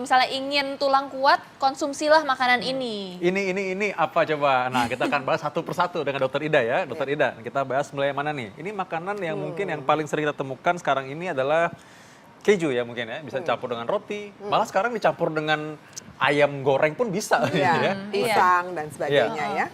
misalnya ingin tulang kuat, konsumsilah makanan ini. Ini apa coba? Nah, kita akan bahas satu persatu dengan Dokter Ida ya. Dokter Ida, kita bahas mulai mana nih? Ini makanan yang mungkin yang paling sering kita temukan sekarang ini adalah keju ya mungkin ya. Bisa dicampur dengan roti. Malah sekarang dicampur dengan ayam goreng pun bisa. Iya, pisang dan sebagainya ya.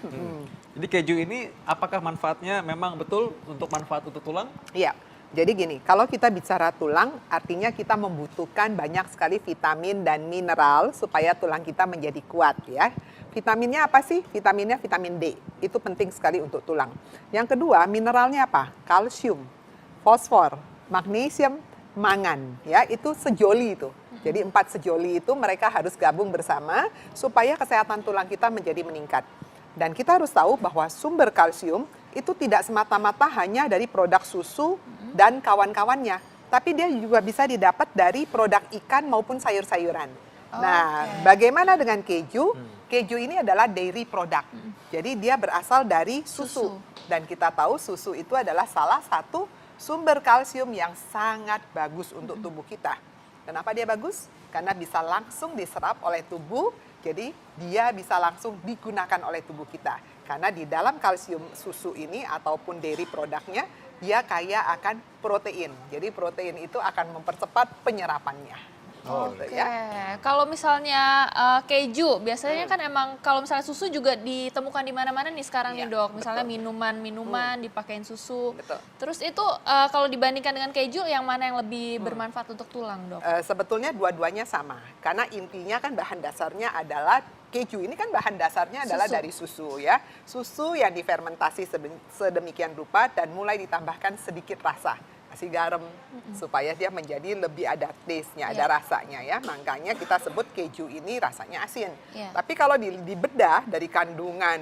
Jadi keju ini apakah manfaatnya memang betul untuk manfaat untuk tulang? Iya. Jadi gini, kalau kita bicara tulang, artinya kita membutuhkan banyak sekali vitamin dan mineral supaya tulang kita menjadi kuat ya. Vitaminnya apa sih? Vitaminnya vitamin D. Itu penting sekali untuk tulang. Yang kedua, mineralnya apa? Kalsium, fosfor, magnesium, mangan. Ya, itu sejoli itu. Jadi 4 sejoli itu mereka harus gabung bersama supaya kesehatan tulang kita menjadi meningkat. Dan kita harus tahu bahwa sumber kalsium itu tidak semata-mata hanya dari produk susu dan kawan-kawannya, tapi dia juga bisa didapat dari produk ikan maupun sayur-sayuran. Nah, bagaimana dengan keju? Keju ini adalah dairy product. Jadi dia berasal dari susu. Dan kita tahu susu itu adalah salah satu sumber kalsium yang sangat bagus untuk tubuh kita. Kenapa dia bagus? Karena bisa langsung diserap oleh tubuh, jadi dia bisa langsung digunakan oleh tubuh kita. Karena di dalam kalsium susu ini ataupun dairy produknya, dia kaya akan protein. Jadi protein itu akan mempercepat penyerapannya. Oke. Kalau misalnya keju, biasanya kan emang kalau misalnya susu juga ditemukan di mana-mana nih sekarang nih Dok. Misalnya minuman dipakein susu. Betul. Terus itu kalau dibandingkan dengan keju, yang mana yang lebih bermanfaat untuk tulang Dok? Sebetulnya dua-duanya sama. Karena intinya kan bahan dasarnya adalah keju ini kan bahan dasarnya adalah dari susu ya. Susu yang difermentasi sedemikian rupa dan mulai ditambahkan sedikit rasa. Kasih garam supaya dia menjadi lebih ada taste-nya, ada rasanya ya. Makanya kita sebut keju ini rasanya asin. Tapi kalau dibedah dari kandungan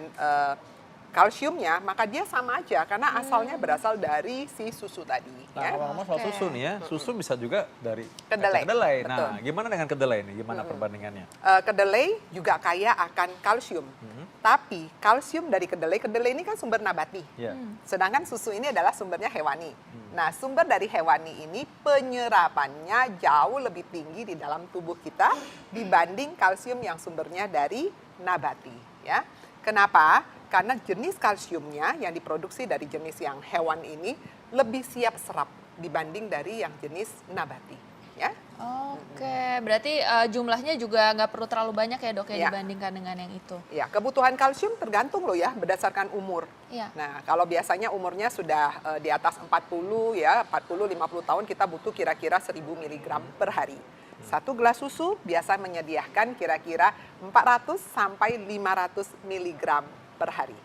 kalsiumnya, maka dia sama aja karena asalnya berasal dari si susu tadi. Nah, ngomong-ngomong soal susu nih ya, susu bisa juga dari kedelai. kedelai. Nah, Betul. gimana dengan kedelai nih? Gimana perbandingannya? Kedelai juga kaya akan kalsium. Tapi kalsium dari kedelai ini kan sumber nabati. Sedangkan susu ini adalah sumbernya hewani. Nah, sumber dari hewani ini penyerapannya jauh lebih tinggi di dalam tubuh kita dibanding kalsium yang sumbernya dari nabati. Ya, kenapa? Karena jenis kalsiumnya yang diproduksi dari jenis yang hewan ini lebih siap serap dibanding dari yang jenis nabati. Ya. Oke, berarti jumlahnya juga nggak perlu terlalu banyak ya Dok ya dibandingkan dengan yang itu. Ya, kebutuhan kalsium tergantung loh ya berdasarkan umur. Nah, kalau biasanya umurnya sudah di atas 40 ya, 40-50 tahun kita butuh kira-kira 1000 mg per hari. Satu gelas susu biasa menyediakan kira-kira 400 sampai 500 mg per hari.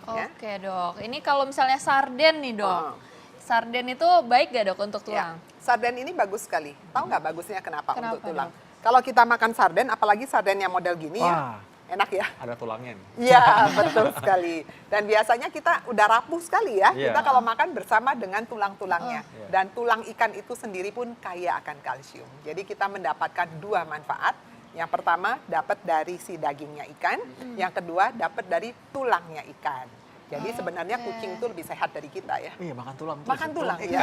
Oke Dok, ini kalau misalnya sarden nih Dok. Sarden itu baik gak Dok untuk tulang? Sarden ini bagus sekali. Tahu nggak bagusnya kenapa untuk tulang? Kalau kita makan sarden, apalagi sarden yang model gini ya, enak ya. Ada tulangnya nih. Iya, betul sekali. Dan biasanya kita udah rapuh sekali ya. Kita kalau makan bersama dengan tulang-tulangnya. Dan tulang ikan itu sendiri pun kaya akan kalsium. Jadi kita mendapatkan dua manfaat. Yang pertama dapat dari si dagingnya ikan, yang kedua dapat dari tulangnya ikan. Jadi sebenarnya kucing itu lebih sehat dari kita ya. Iya, makan tulang terus. Makan tulang, iya.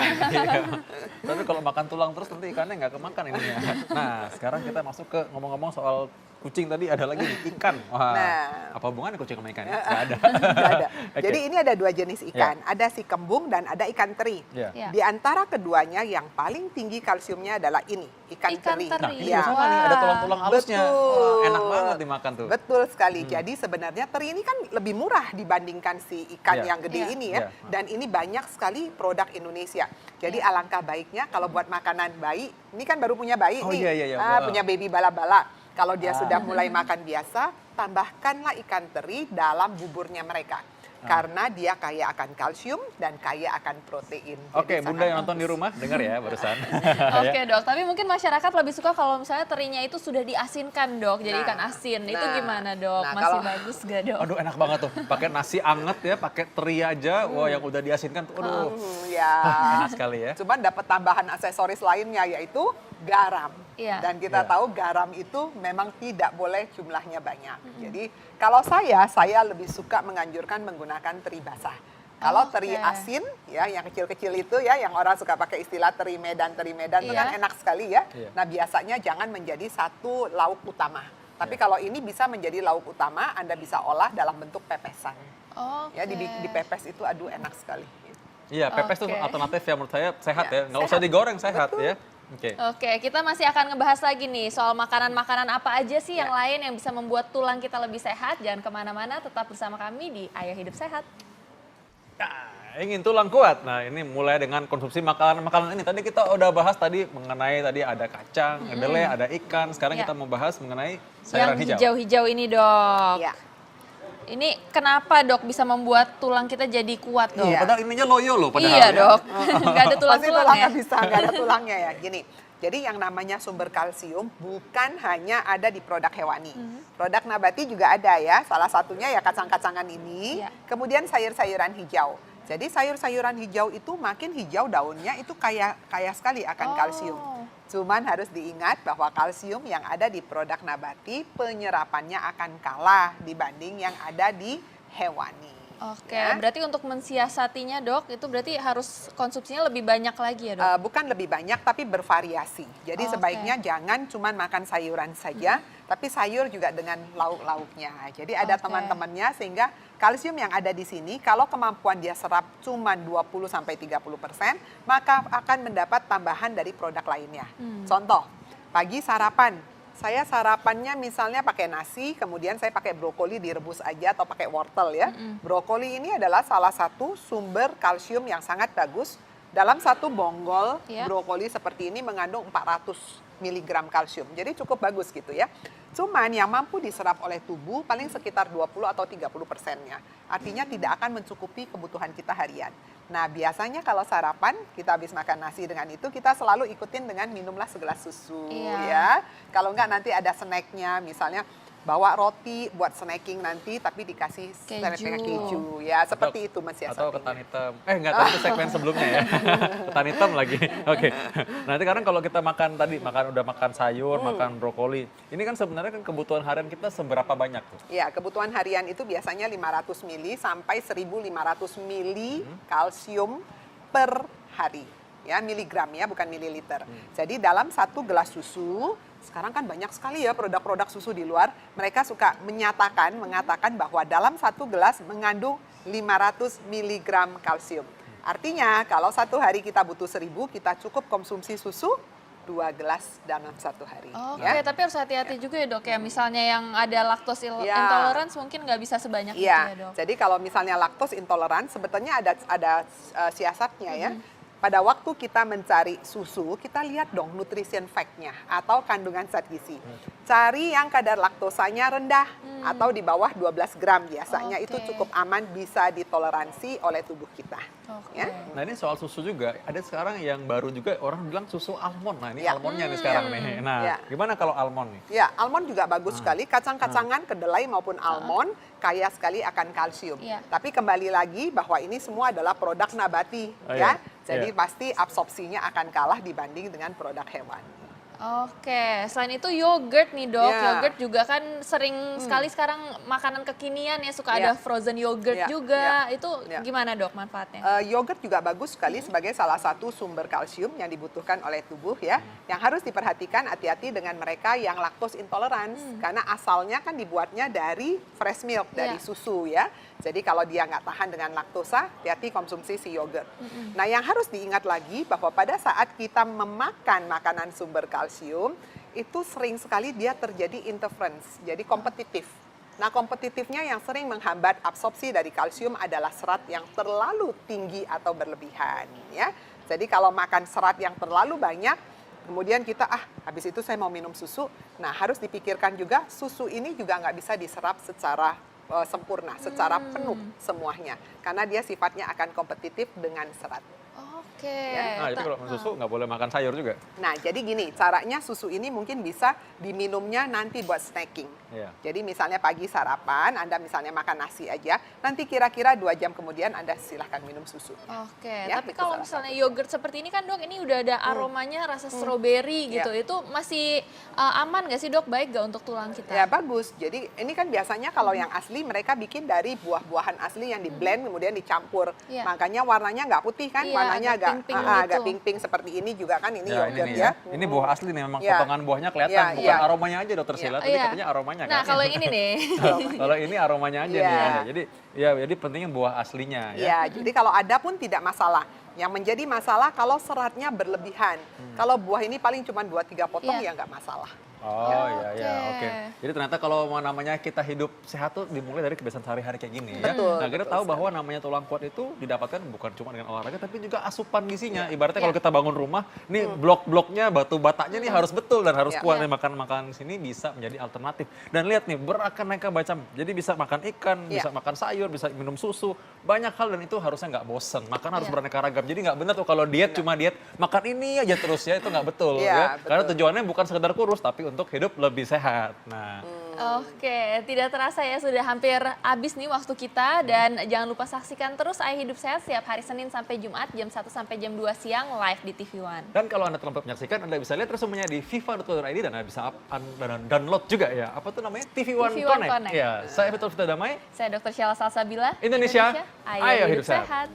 Tapi kalau makan tulang terus nanti ikannya nggak kemakan ininya. Nah, sekarang kita masuk ke ngomong-ngomong soal kucing tadi, ada lagi nih, ikan. Wah, apa hubungannya kucing sama ikan ya? Nggak ada. Nggak ada. Jadi ini ada dua jenis ikan. Ada si kembung dan ada ikan teri. Di antara keduanya yang paling tinggi kalsiumnya adalah ini, ikan teri. Nah, ini sama nih, ada tulang-tulang halusnya. Wah, enak banget dimakan tuh. Betul sekali. Jadi sebenarnya teri ini kan lebih murah dibandingkan si ikan yang gede ini ya. Dan ini banyak sekali produk Indonesia. Jadi alangkah baiknya kalau buat makanan bayi, ini kan baru punya bayi nih, punya baby bala-bala. Kalau dia sudah mulai makan biasa, tambahkanlah ikan teri dalam buburnya mereka. Karena dia kaya akan kalsium dan kaya akan protein. Oke, Bunda yang nonton di rumah, dengar ya barusan. Oke Dok, tapi mungkin masyarakat lebih suka kalau misalnya terinya itu sudah diasinkan Dok, jadi ikan asin. Itu gimana Dok? Masih bagus gak Dok? Aduh, enak banget tuh, pakai nasi anget ya, pakai teri aja, wah yang udah diasinkan tuh, aduh. Enak sekali ya. Cuman dapat tambahan aksesoris lainnya yaitu garam. Dan kita tahu garam itu memang tidak boleh jumlahnya banyak. Jadi kalau saya lebih suka menganjurkan menggunakan teri basah. Kalau Oke. teri asin ya yang kecil-kecil itu ya yang orang suka pakai istilah teri Medan itu Iya. kan enak sekali ya. Iya. Nah, biasanya jangan menjadi satu lauk utama. Tapi kalau ini bisa menjadi lauk utama, Anda bisa olah dalam bentuk pepesan. Oke. Ya dipepes itu aduh enak sekali. Iya, pepes itu Oke. alternatif yang menurut saya sehat Ya, ya. Nggak usah sehat. digoreng, sehat Betul. ya. Oke. Oke, kita masih akan ngebahas lagi nih soal makanan-makanan apa aja sih yang Ya. lain yang bisa membuat tulang kita lebih sehat. Jangan kemana-mana, tetap bersama kami di Ayo Hidup Sehat. Nah, ingin tulang kuat. Nah, ini mulai dengan konsumsi makanan-makanan ini. Tadi kita udah bahas tadi mengenai tadi ada kacang, kedelai, ada ikan. Sekarang Ya. kita membahas mengenai Yang sayuran hijau. hijau-hijau ini, Dok. Ya. Ini kenapa, Dok, bisa membuat tulang kita jadi kuat, Dok? Iya. Padahal ininya loyo loh padahal. Iya, ya. Dok. Nggak ada Pasti tulang-tulang tulang ya. nggak bisa, nggak ada tulangnya ya. Gini, jadi yang namanya sumber kalsium bukan hanya ada di produk hewani. Produk nabati juga ada ya, salah satunya ya kacang-kacangan ini, Iya. kemudian sayur-sayuran hijau. Jadi sayur-sayuran hijau itu makin hijau daunnya itu kaya sekali akan Oh. kalsium. Cuman harus diingat bahwa kalsium yang ada di produk nabati penyerapannya akan kalah dibanding yang ada di hewani. Oke, Ya. berarti untuk mensiasatinya, Dok, itu berarti harus konsumsinya lebih banyak lagi ya, Dok? Bukan lebih banyak tapi bervariasi. Jadi Oke. sebaiknya jangan cuma makan sayuran saja, tapi sayur juga dengan lauk-lauknya. Jadi ada Oke. teman-temannya sehingga kalsium yang ada di sini kalau kemampuan dia serap cuma 20 sampai 30%, maka akan mendapat tambahan dari produk lainnya. Contoh, pagi sarapan. Saya sarapannya misalnya pakai nasi, kemudian saya pakai brokoli direbus aja atau pakai wortel ya. Brokoli ini adalah salah satu sumber kalsium yang sangat bagus. Dalam satu bonggol Iya. brokoli seperti ini mengandung 400 mg kalsium. Jadi cukup bagus gitu ya. Cuman yang mampu diserap oleh tubuh paling sekitar 20 atau 30%-nya. Artinya tidak akan mencukupi kebutuhan kita harian. Nah, biasanya kalau sarapan kita habis makan nasi dengan itu kita selalu ikutin dengan minumlah segelas susu Iya. ya. Kalau enggak nanti ada snacknya misalnya bawa roti buat snacking nanti tapi dikasih Keju. keju ya seperti itu Mas Atau Yasati. ketan hitam. Enggak, tadi itu segmen sebelumnya ya. Ketan hitam lagi. Oke. Nanti sekarang kalau kita makan tadi, udah makan sayur, makan brokoli. Ini kan sebenarnya kan kebutuhan harian kita seberapa banyak tuh? Ya, kebutuhan harian itu biasanya 500 mili sampai 1.500 mili kalsium per hari. Ya, miligram ya, bukan mililiter. Jadi dalam satu gelas susu, sekarang kan banyak sekali ya produk-produk susu di luar, mereka suka mengatakan bahwa dalam satu gelas mengandung 500 miligram kalsium. Artinya kalau satu hari kita butuh 1.000, kita cukup konsumsi susu 2 gelas dalam satu hari. Oke, ya. tapi harus hati-hati juga ya, Dok, ya. Misalnya yang ada lactose Ya. intolerance mungkin nggak bisa sebanyak itu Iya, ya, Dok. jadi kalau misalnya laktos intoleran, sebetulnya ada siasatnya ya. Pada waktu kita mencari susu, kita lihat dong nutrition fact-nya atau kandungan zat gizi. Cari yang kadar laktosanya rendah atau di bawah 12 gram biasanya itu Oke. cukup aman, bisa ditoleransi oleh tubuh kita. Oke. Ya. Nah, ini soal susu juga, ada sekarang yang baru juga orang bilang susu almond. Nah, ini Ya. almondnya nih sekarang nih. Nah, Ya. gimana kalau almond nih? Ya, almond juga bagus sekali. Kacang-kacangan, kedelai maupun almond kaya sekali akan kalsium. Iya. Tapi kembali lagi bahwa ini semua adalah produk nabati, Oh, ya. iya. Jadi Iya. pasti absorpsinya akan kalah dibanding dengan produk hewan. Oke, selain itu yogurt nih, Dok. Ya. Yogurt juga kan sering sekali sekarang makanan kekinian ya, suka Ya. ada frozen yogurt Ya, juga. ya, Itu ya. gimana, Dok, manfaatnya? Yogurt juga bagus sekali sebagai salah satu sumber kalsium yang dibutuhkan oleh tubuh ya. Yang harus diperhatikan hati-hati dengan mereka yang laktos intolerance karena asalnya kan dibuatnya dari fresh milk, dari Iya. susu ya. Jadi kalau dia nggak tahan dengan laktosa, hati-hati konsumsi si yogurt. Nah, yang harus diingat lagi bahwa pada saat kita memakan makanan sumber kalsium, itu sering sekali dia terjadi interference, jadi kompetitif. Nah, kompetitifnya yang sering menghambat absorpsi dari kalsium adalah serat yang terlalu tinggi atau berlebihan ya. Jadi kalau makan serat yang terlalu banyak, kemudian kita habis itu saya mau minum susu. Nah, harus dipikirkan juga susu ini juga nggak bisa diserap secara sempurna, secara penuh semuanya. Karena dia sifatnya akan kompetitif dengan serat. Oke. Nah, jadi kalau minum susu nggak boleh makan sayur juga. Nah, jadi gini, caranya susu ini mungkin bisa diminumnya nanti buat snacking. Iya. Jadi misalnya pagi sarapan, Anda misalnya makan nasi aja, nanti kira-kira 2 jam kemudian Anda silahkan minum susu. Oke, Ya, tapi itu kalau salah misalnya yogurt seperti ini kan dok, ini udah ada aromanya rasa stroberi gitu, itu masih aman nggak sih dok? Baik nggak untuk tulang kita? Ya bagus, jadi ini kan biasanya kalau yang asli mereka bikin dari buah-buahan asli yang di blend kemudian dicampur. Iya. Makanya warnanya nggak putih kan, Iya, warnanya agak agak pink-pink agak gitu. pink-pink seperti ini juga kan, ini Ya, yogurt ini nih ya. ya. Ini buah asli nih, memang Iya. potongan buahnya kelihatan, Iya, bukan iya. aromanya aja dokter Sheila, tadi Iya. katanya aromanya Nah kan. kalau yang ini nih. Kalau ini aromanya aja Iya. nih. Ya. Jadi pentingnya buah aslinya ya. Ya, jadi kalau ada pun tidak masalah. Yang menjadi masalah kalau seratnya berlebihan. Kalau buah ini paling cuma 2-3 potong Iya. ya nggak masalah. Oh iya iya Oke. oke. Jadi ternyata kalau mau namanya kita hidup sehat tuh dimulai dari kebiasaan sehari-hari kayak gini ya. Betul, Nah kita betul tahu sekali. bahwa namanya tulang kuat itu didapatkan bukan cuma dengan olahraga tapi juga asupan gizinya. Ibaratnya Iya. kalau kita bangun rumah, nih blok-bloknya, batu batanya nih harus betul dan harus Iya. kuat. Iya. Nih makan sini bisa menjadi alternatif. Dan lihat nih beraneka macam. Jadi bisa makan ikan, Iya. bisa makan sayur, bisa minum susu, banyak hal dan itu harusnya nggak bosen. Makan harus Iya. beraneka ragam. Jadi nggak benar tuh kalau diet cuma diet makan ini aja terus ya, itu nggak betul Iya, ya. betul. Karena tujuannya bukan sekedar kurus tapi untuk hidup lebih sehat. Nah, Oke, tidak terasa ya sudah hampir habis nih waktu kita dan jangan lupa saksikan terus Ayah Hidup Sehat setiap hari Senin sampai Jumat jam 1 sampai jam 2 siang live di TV One. dan kalau Anda terlambat menyaksikan, Anda bisa lihat resumenya di viva.co.id dan Anda bisa download juga ya. Apa tuh namanya? TV One, TV One Connect. Connect. Ya, saya Betul Vita Damai. Saya Dr. Sheila Salsabila. Indonesia, ayo hidup sehat.